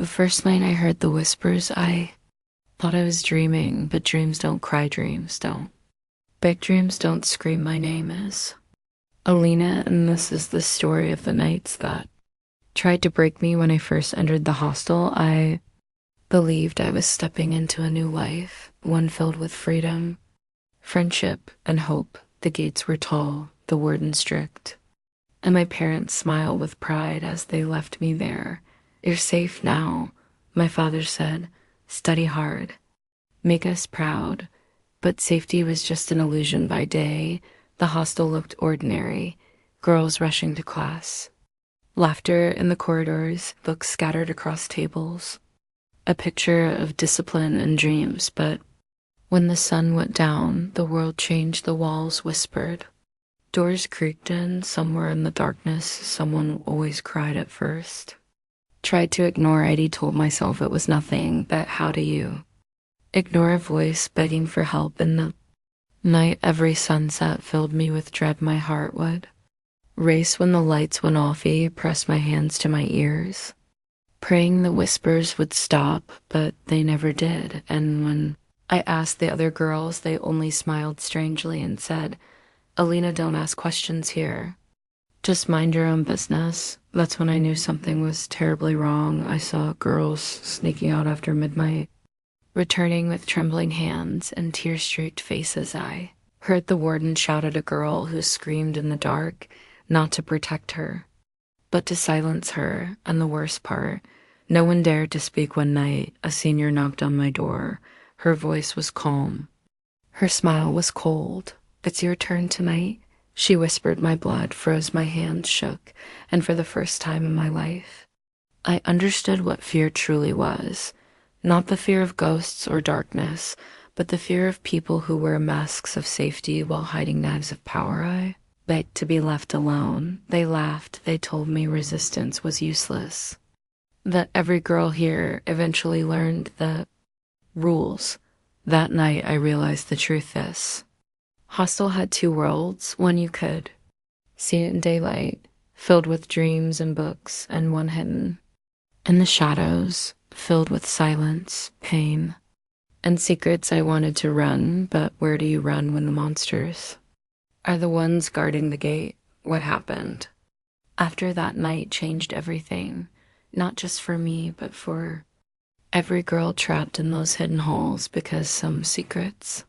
The first night I heard the whispers, I thought I was dreaming, but dreams don't cry, dreams don't. Big dreams don't scream my name as Alina, and this is the story of the nights that tried to break me when I first entered the hostel. I believed I was stepping into a new life, one filled with freedom, friendship, and hope. The gates were tall, the warden strict, and my parents smiled with pride as they left me there. "You're safe now," my father said. "Study hard. Make us proud." But safety was just an illusion by day. The hostel looked ordinary. Girls rushing to class. Laughter in the corridors, books scattered across tables. A picture of discipline and dreams, but when the sun went down, the world changed. The walls whispered. Doors creaked in. Somewhere in the darkness, someone always cried at first. Tried to ignore it. He told myself it was nothing, but how do you ignore a voice begging for help? In the night, every sunset filled me with dread. My heart would race when the lights went off. I pressed my hands to my ears, praying the whispers would stop, but they never did. And when I asked the other girls, they only smiled strangely and said, "Alina, don't ask questions here. Just mind your own business." That's when I knew something was terribly wrong. I saw girls sneaking out after midnight, returning with trembling hands and tear-streaked faces. I heard the warden shout at a girl who screamed in the dark, not to protect her, but to silence her. And the worst part, no one dared to speak. One night, a senior knocked on my door. Her voice was calm. Her smile was cold. "It's your turn tonight," she whispered. My blood froze, my hands shook, and for the first time in my life, I understood what fear truly was. Not the fear of ghosts or darkness, but the fear of people who wear masks of safety while hiding knives of power. I begged to be left alone. They laughed. They told me resistance was useless, that every girl here eventually learned the rules. That night, I realized the truth. This hostel had two worlds, one you could see it in daylight, filled with dreams and books, and one hidden in the shadows, filled with silence, pain, and secrets. I wanted to run, but where do you run when the monsters are the ones guarding the gate? What happened after that night changed everything, not just for me, but for every girl trapped in those hidden halls, because some secrets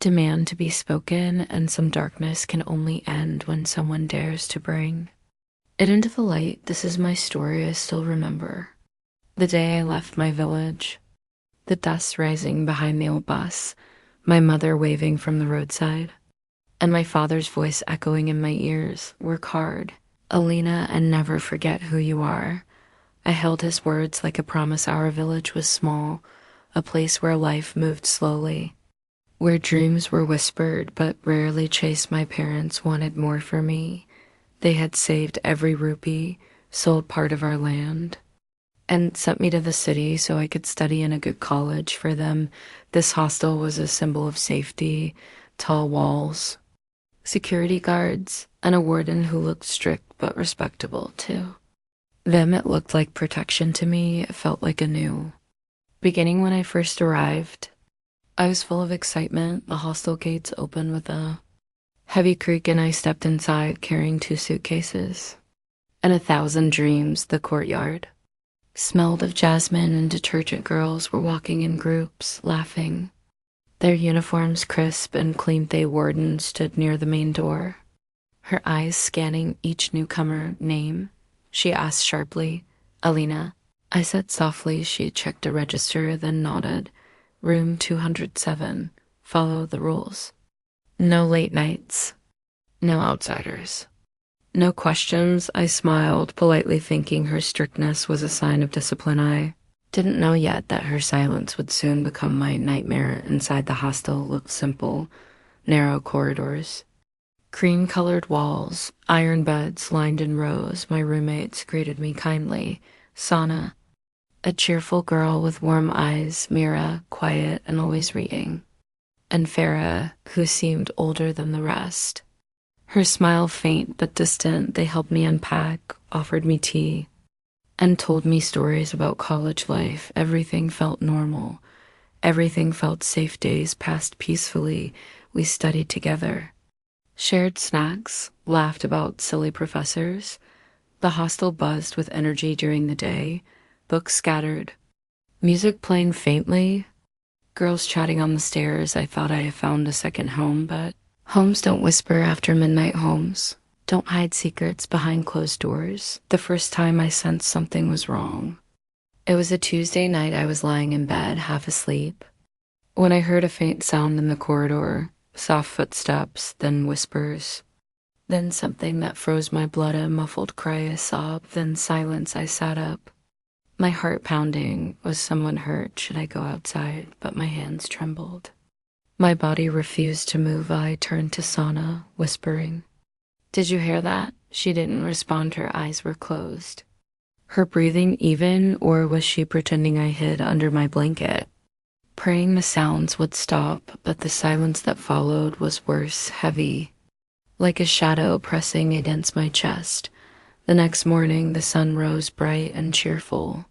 demand to be spoken, and some darkness can only end when someone dares to bring it into the light. This is my story. I still remember the day I left my village, the dust rising behind the old bus, my mother waving from the roadside, and my father's voice echoing in my ears. "Work hard, Alina, and never forget who you are." I held his words like a promise. Our village was small, a place where life moved slowly, where dreams were whispered but rarely chased. My parents wanted more for me. They had saved every rupee, sold part of our land, and sent me to the city so I could study in a good college. For them, this hostel was a symbol of safety: tall walls, security guards, and a warden who looked strict but respectable too. Them, it looked like protection. To me, it felt like a new beginning. When I first arrived, I was full of excitement. The hostel gates opened with a heavy creak, and I stepped inside carrying 2 suitcases and 1,000 dreams. The courtyard smelled of jasmine, and detergent. Girls were walking in groups, laughing, their uniforms crisp and clean. The warden stood near the main door, her eyes scanning each newcomer. "Name?" she asked sharply. "Alina." I said softly. She checked a register, then nodded. "Room 207. Follow the rules. No late nights. No outsiders. No questions." I smiled, politely thinking her strictness was a sign of discipline. I didn't know yet that her silence would soon become my nightmare. Inside, the hostel looked simple: narrow corridors, cream-colored walls, iron beds lined in rows. My roommates greeted me kindly. Sana, a cheerful girl with warm eyes; Mira, quiet and always reading; and Farah, who seemed older than the rest, her smile faint but distant. They helped me unpack, offered me tea, and told me stories about college life. Everything felt normal. Everything felt safe. Days passed peacefully. We studied together, shared snacks, laughed about silly professors. The hostel buzzed with energy during the day, books scattered, music playing faintly, girls chatting on the stairs. I thought I had found a second home, but homes don't whisper after midnight. Homes don't hide secrets behind closed doors. The first time I sensed something was wrong, it was a Tuesday night. I was lying in bed, half asleep, when I heard a faint sound in the corridor, soft footsteps, then whispers, then something that froze my blood, a muffled cry, a sob, then silence. I sat up, my heart pounding. Was someone hurt? Should I go outside? But my hands trembled. My body refused to move. I turned to Sana, whispering, "Did you hear that?" She didn't respond. Her eyes were closed. Her breathing even, or was she pretending I hid under my blanket? Praying the sounds would stop, but the silence that followed was worse, heavy, like a shadow pressing against my chest. The next morning, the sun rose bright and cheerful,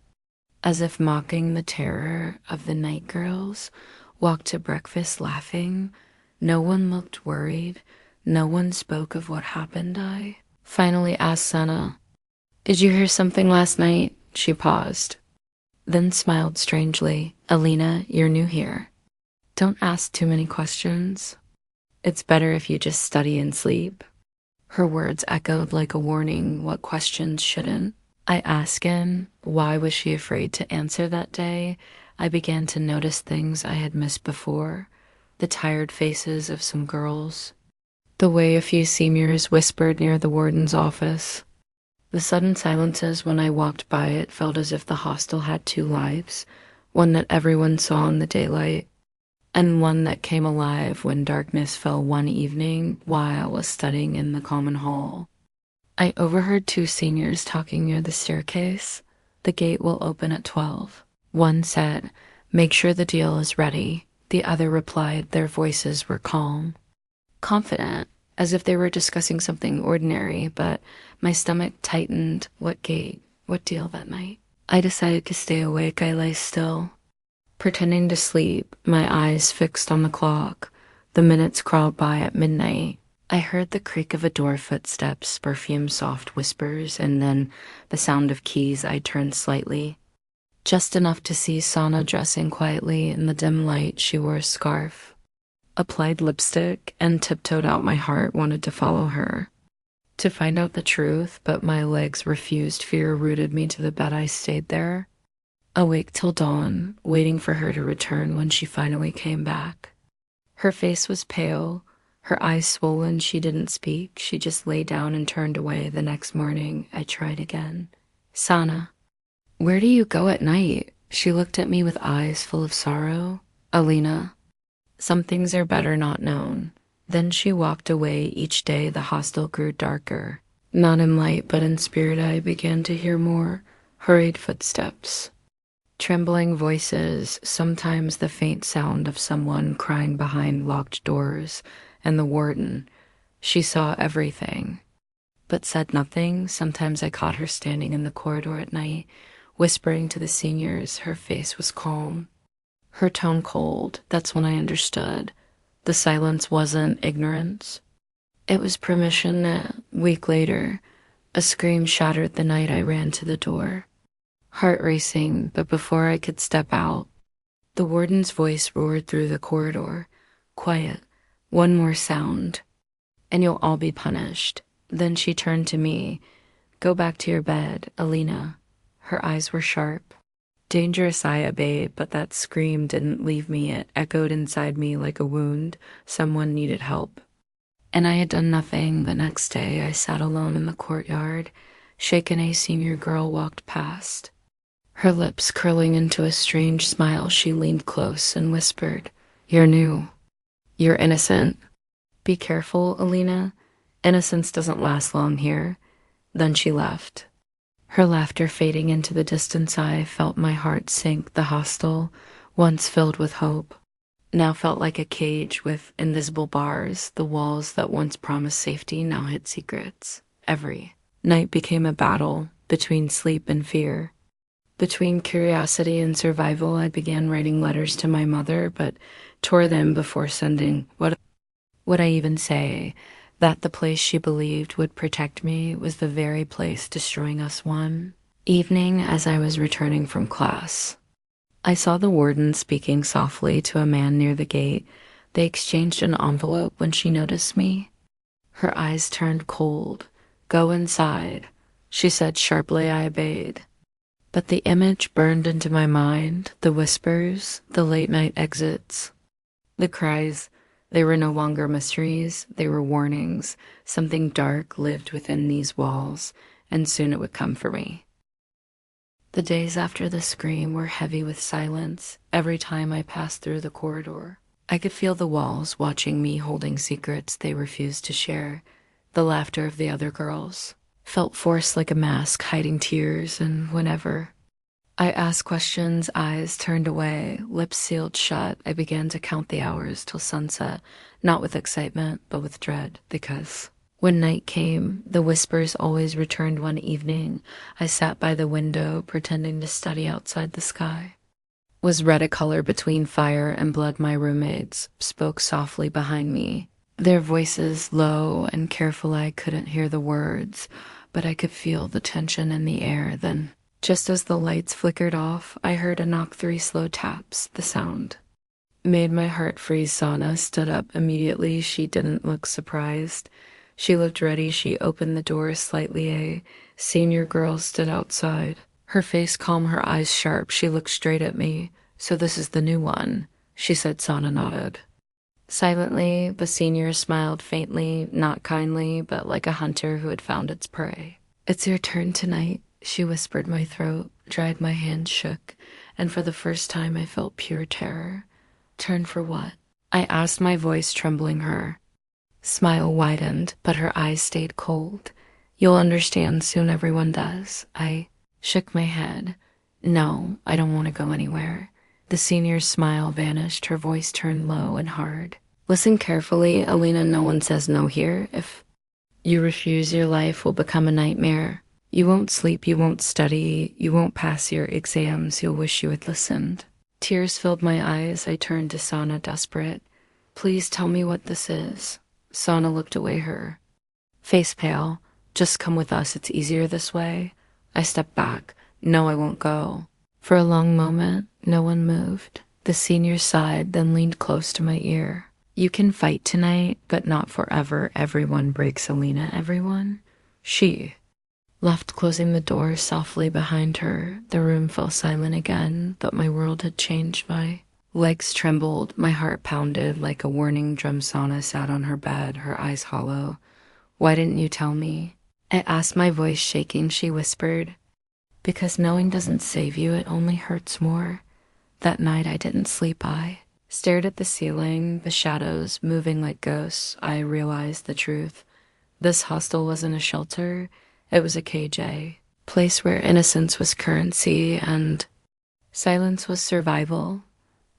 as if mocking the terror of the night. Girls walked to breakfast laughing. No one looked worried. No one spoke of what happened. I finally asked Sana, "Did you hear something last night?" She paused, then smiled strangely. "Alina, you're new here. Don't ask too many questions. It's better if you just study and sleep." Her words echoed like a warning. What questions shouldn't I ask him? Why was she afraid to answer that day? I began to notice things I had missed before. The tired faces of some girls, the way a few seniors whispered near the warden's office, the sudden silences when I walked by. It felt as if the hostel had two lives, one that everyone saw in the daylight, and one that came alive when darkness fell. One evening, while I was studying in the common hall, I overheard two seniors talking near the staircase. "The gate will open at 12. One said, "Make sure the deal is ready." The other replied. Their voices were calm, confident, as if they were discussing something ordinary, but my stomach tightened. What gate? What deal that night? I decided to stay awake. I lay still, pretending to sleep, my eyes fixed on the clock. The minutes crawled by. At midnight, I heard the creak of a door, footsteps, perfume, soft whispers, and then the sound of keys. I turned slightly, just enough to see Sana dressing quietly in the dim light. She wore a scarf, applied lipstick, and tiptoed out. My heart wanted to follow her, to find out the truth, but my legs refused. Fear rooted me to the bed. I stayed there, awake till dawn, waiting for her to return. When she finally came back, her face was pale, her eyes swollen. She didn't speak. She just lay down and turned away. The next morning, I tried again. "Sana, where do you go at night?" She looked at me with eyes full of sorrow. "Alina, some things are better not known." Then she walked away. Each day, the hostel grew darker. Not in light, but in spirit. I began to hear more hurried footsteps, trembling voices, sometimes the faint sound of someone crying behind locked doors, and the warden. She saw everything, but said nothing. Sometimes I caught her standing in the corridor at night, whispering to the seniors. Her face was calm, her tone cold. That's when I understood. The silence wasn't ignorance. It was permission. A week later, a scream shattered the night. I ran to the door, heart racing, but before I could step out, the warden's voice roared through the corridor. "Quiet. One more sound, and you'll all be punished." Then she turned to me. "Go back to your bed, Alina." Her eyes were sharp. Dangerous. I obeyed, but that scream didn't leave me. It echoed inside me like a wound. Someone needed help, and I had done nothing. The next day, I sat alone in the courtyard, shaken. A senior girl walked past, her lips curling into a strange smile. She leaned close and whispered, "You're new. You're innocent. Be careful, Alina. Innocence doesn't last long here." Then she left, her laughter fading into the distance. I felt my heart sink. The hostel, once filled with hope, now felt like a cage with invisible bars. The walls that once promised safety now hid secrets. Every night became a battle, between sleep and fear. Between curiosity and survival, I began writing letters to my mother, but tore them before sending. What would I even say? That the place she believed would protect me was the very place destroying us one evening as I was returning from class. I saw the warden speaking softly to a man near the gate. They exchanged an envelope when she noticed me. Her eyes turned cold. "Go inside," she said sharply. I obeyed. But the image burned into my mind, the whispers, the late-night exits, the cries. They were no longer mysteries, they were warnings. Something dark lived within these walls, and soon it would come for me. The days after the scream were heavy with silence. Every time I passed through the corridor, I could feel the walls watching me, holding secrets they refused to share. The laughter of the other girls felt forced like a mask, hiding tears, and whenever I asked questions, eyes turned away, lips sealed shut. I began to count the hours till sunset, not with excitement, but with dread, because when night came, the whispers always returned. One evening, I sat by the window, pretending to study outside the sky. Was red a color between fire and blood? My roommates spoke softly behind me, their voices low and careful. I couldn't hear the words, but I could feel the tension in the air. Then, just as the lights flickered off, I heard a knock, 3 slow taps. The sound made my heart freeze. Sana stood up immediately. She didn't look surprised. She looked ready. She opened the door slightly. A senior girl stood outside, her face calm, her eyes sharp. She looked straight at me. "So this is the new one," she said. Sana nodded. Silently, the senior smiled faintly, not kindly, but like a hunter who had found its prey. "It's your turn tonight," she whispered. My throat dried, my hands shook, and for the first time I felt pure terror. "Turn for what?" I asked, my voice trembling. Her smile widened, but her eyes stayed cold. "You'll understand soon, everyone does." I shook my head. "No, I don't want to go anywhere." The senior's smile vanished, her voice turned low and hard. "Listen carefully, Alina, no one says no here. If you refuse, your life will become a nightmare. You won't sleep, you won't study, you won't pass your exams, you'll wish you had listened." Tears filled my eyes. I turned to Sana, desperate. "Please tell me what this is." Sana looked away, her face pale. "Just come with us, it's easier this way." I stepped back. "No, I won't go." For a long moment, no one moved. The senior sighed, then leaned close to my ear. "You can fight tonight, but not forever. Everyone breaks, Alina, everyone." She left, closing the door softly behind her. The room fell silent again, but my world had changed. My legs trembled, my heart pounded like a warning drum. Sana sat on her bed, her eyes hollow. "Why didn't you tell me?" I asked, my voice shaking. She whispered, "Because knowing doesn't save you, it only hurts more." That night I didn't sleep. I stared at the ceiling, the shadows moving like ghosts. I realized the truth. This hostel wasn't a shelter, it was a cage, a place where innocence was currency and silence was survival.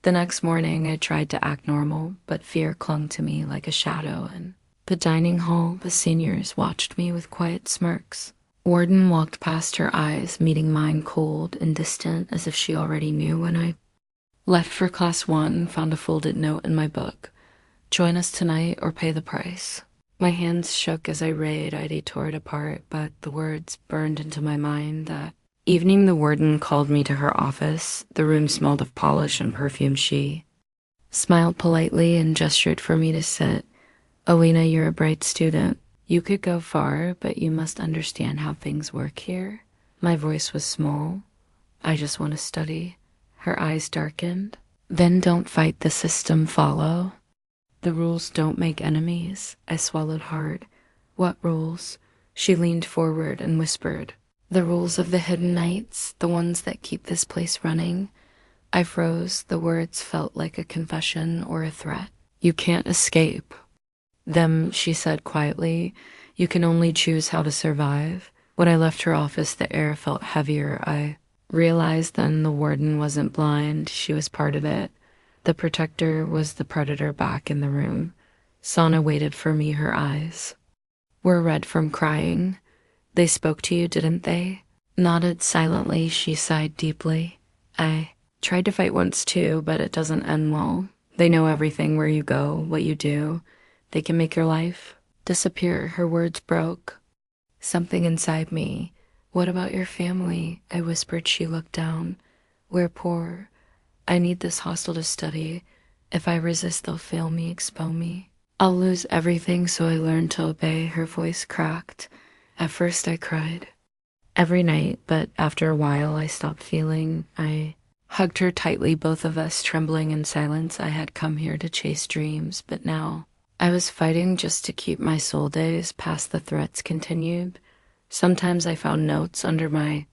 The next morning I tried to act normal, but fear clung to me like a shadow. In the dining hall, the seniors watched me with quiet smirks. Warden walked past, her eyes meeting mine, cold and distant, as if she already knew. When I left for class 1, found a folded note in my book. "Join us tonight or pay the price." My hands shook as I read. I tore it apart, but the words burned into my mind. That evening the warden called me to her office. The room smelled of polish and perfume. She smiled politely and gestured for me to sit. "Alina, you're a bright student. You could go far, but you must understand how things work here." My voice was small. "I just want to study." Her eyes darkened. "Then don't fight the system, follow. The rules don't make enemies." I swallowed hard. "What rules?" She leaned forward and whispered. "The rules of the hidden nights, the ones that keep this place running." I froze. The words felt like a confession or a threat. "You can't escape them," she said quietly. "You can only choose how to survive." When I left her office, the air felt heavier. I realized then the warden wasn't blind. She was part of it. The protector was the predator back in the room. Sana waited for me, her eyes were red from crying. "They spoke to you, didn't they?" nodded silently. She sighed deeply. I tried to fight once too, but it doesn't end well. They know everything, where you go, what you do. They can make your life disappear. Her words broke. Something inside me. What about your family? I whispered. She looked down. We're poor. I need this hostel to study. If I resist, they'll fail me, expel me. I'll lose everything, so I learned to obey. Her voice cracked. At first I cried every night, but after a while I stopped feeling. I hugged her tightly, both of us trembling in silence. I had come here to chase dreams, but now I was fighting just to keep my soul. Days past, the threats continued. Sometimes I found notes under my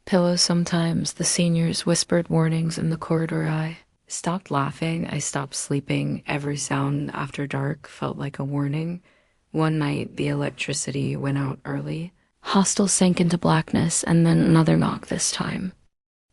pillow. Sometimes the seniors whispered warnings in the corridor. I stopped laughing. I stopped sleeping. Every sound after dark felt like a warning. One night, the electricity went out early. Hostel sank into blackness, and then another knock this time.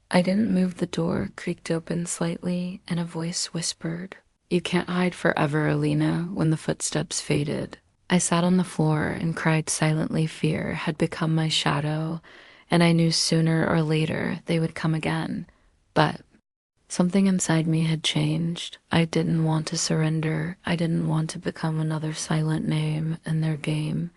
I didn't move. The door creaked open slightly, and a voice whispered, "You can't hide forever, Alina." When the footsteps faded, I sat on the floor and cried silently. Fear had become my shadow, and I knew sooner or later they would come again. But something inside me had changed. I didn't want to surrender. I didn't want to become another silent name in their game.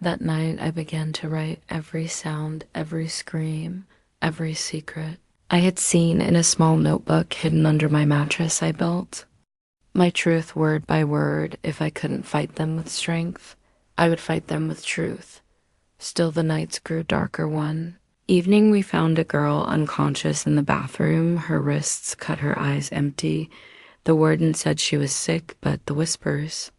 That night, I began to write every sound, every scream, every secret I had seen in a small notebook hidden under my mattress. I built my truth word by word. If I couldn't fight them with strength, I would fight them with truth. Still, the nights grew darker. One evening, we found a girl unconscious in the bathroom, her wrists cut, her eyes empty. The warden said she was sick, but the whispers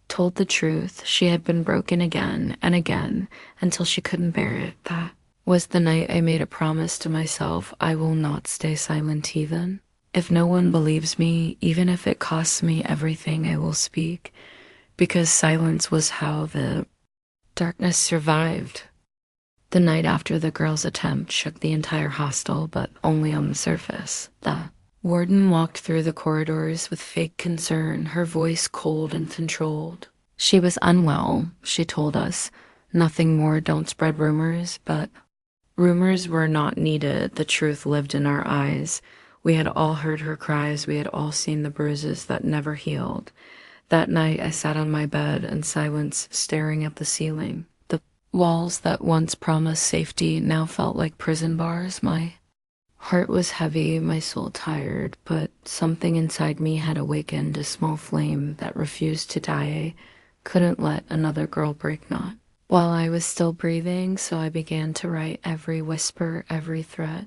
told the truth. She had been broken again and again until she couldn't bear it. That was the night I made a promise to myself. I will not stay silent. Even if no one believes me, even if it costs me everything, I will speak, because silence was how the darkness survived. The night after the girl's attempt shook the entire hostel, but only on the surface. The warden walked through the corridors with fake concern, her voice cold and controlled. She was unwell, she told us. Nothing more. Don't spread rumors. But rumors were not needed. The truth lived in our eyes. We had all heard her cries. We had all seen the bruises that never healed. That night, I sat on my bed in silence, staring at the ceiling. The walls that once promised safety now felt like prison bars. My heart was heavy, my soul tired, but something inside me had awakened, a small flame that refused to die. I couldn't let another girl break. Not while I was still breathing, so I began to write every whisper, every threat,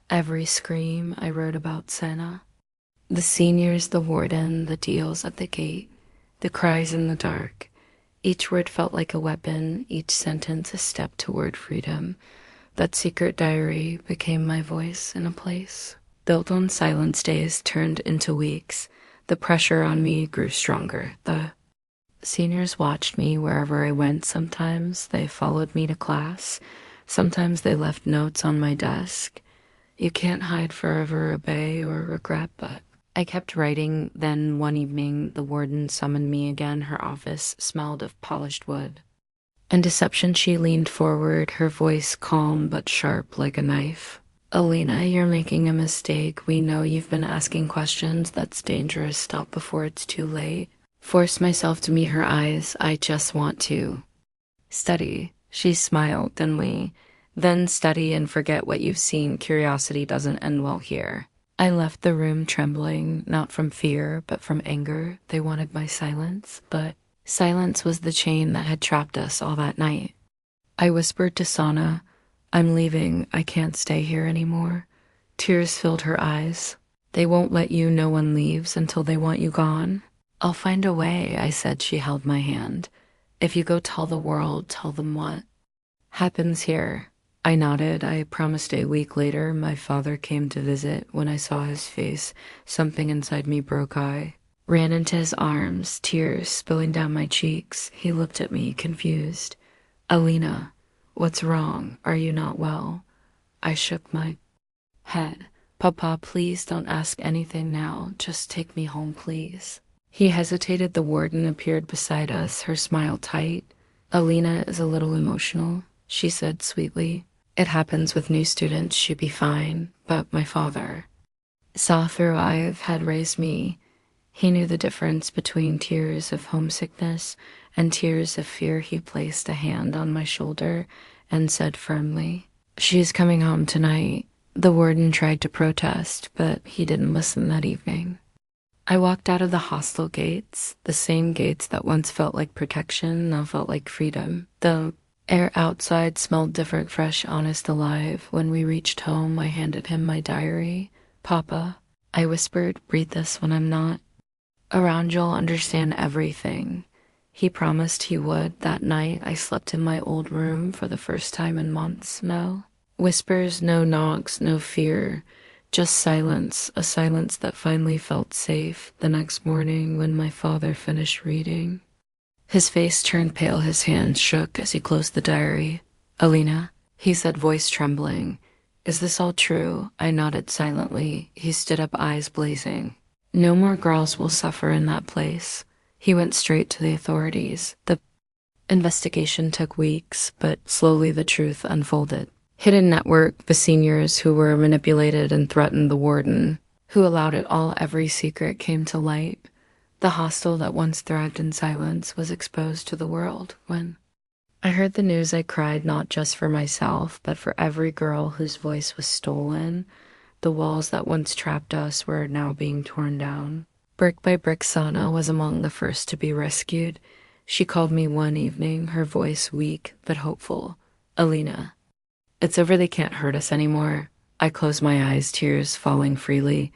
every scream. I wrote about Senna, the seniors, the warden, the deals at the gate, the cries in the dark. Each word felt like a weapon, each sentence a step toward freedom. That secret diary became my voice in a place built on silence. Days turned into weeks. The pressure on me grew stronger. The seniors watched me wherever I went. Sometimes they followed me to class. Sometimes they left notes on my desk. You can't hide forever, obey, or regret. But I kept writing. Then one evening, the warden summoned me again. Her office smelled of polished wood and deception. She leaned forward, her voice calm but sharp like a knife. "Alina, you're making a mistake. We know you've been asking questions. That's dangerous. Stop before it's too late." Forced myself to meet her eyes. "I just want to study." She smiled thinly. "Then study and forget what you've seen. Curiosity doesn't end well here." I left the room trembling, not from fear, but from anger. They wanted my silence, but silence was the chain that had trapped us all that night. I whispered to Sana, "I'm leaving. I can't stay here anymore." Tears filled her eyes. "They won't let you. No one leaves until they want you gone." "I'll find a way," I said. She held my hand. "If you go tell the world, tell them what happens here." I nodded. I promised. A week later, my father came to visit. When I saw his face, something inside me broke. I ran into his arms, tears spilling down my cheeks. He looked at me, confused. "Alina, what's wrong? Are you not well?" I shook my head. "Papa, please don't ask anything now. Just take me home, please." He hesitated. The warden appeared beside us, her smile tight. "Alina is a little emotional," she said sweetly. It happens with new students, she'd be fine, but my father saw through I've had raised me. He knew the difference between tears of homesickness and tears of fear. He placed a hand on my shoulder and said firmly, "She's coming home tonight." The warden tried to protest, but he didn't listen that evening. I walked out of the hostel gates, the same gates that once felt like protection, now felt like freedom. The air outside smelled different, fresh, honest, alive. When we reached home, I handed him my diary. "Papa," I whispered, "read this when I'm not around. You'll understand everything." He promised he would. That night, I slept in my old room for the first time in months. No whispers, no knocks, no fear. Just silence, a silence that finally felt safe. The next morning, when my father finished reading, his face turned pale, his hands shook as he closed the diary. "Alina," he said, voice trembling, "is this all true?" I nodded silently. He stood up, eyes blazing. "No more girls will suffer in that place." He went straight to the authorities. The investigation took weeks, but slowly the truth unfolded. Hidden network, the seniors who were manipulated and threatened the warden, who allowed it all. Every secret came to light. The hostel that once thrived in silence was exposed to the world. When I heard the news, I cried, not just for myself, but for every girl whose voice was stolen. The walls that once trapped us were now being torn down. Brick by brick, Sana was among the first to be rescued. She called me one evening, her voice weak but hopeful. "Alina, it's over, they can't hurt us anymore." I closed my eyes, tears falling freely.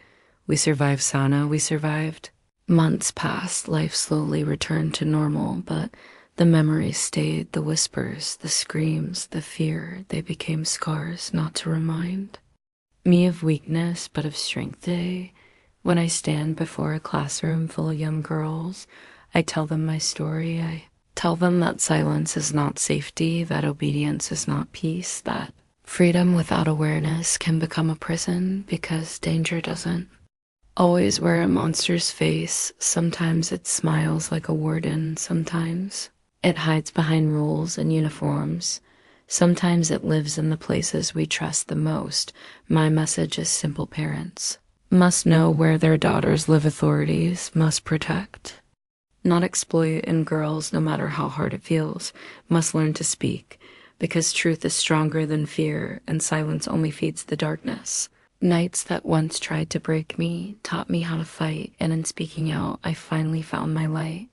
"We survived, Sana, we survived." Months passed, life slowly returned to normal, but the memories stayed, the whispers, the screams, the fear. They became scars, not to remind me of weakness, but of strength. Day, when I stand before a classroom full of young girls, I tell them my story. I tell them that silence is not safety, that obedience is not peace, that freedom without awareness can become a prison, because danger doesn't always wear a monster's face. Sometimes it smiles like a warden, sometimes it hides behind rules and uniforms. Sometimes it lives in the places we trust the most. My message is simple: parents must know where their daughters live. Authorities must protect, not exploit, and girls, no matter how hard it feels, must learn to speak, because truth is stronger than fear, and silence only feeds the darkness. Nights that once tried to break me taught me how to fight, and in speaking out, I finally found my light.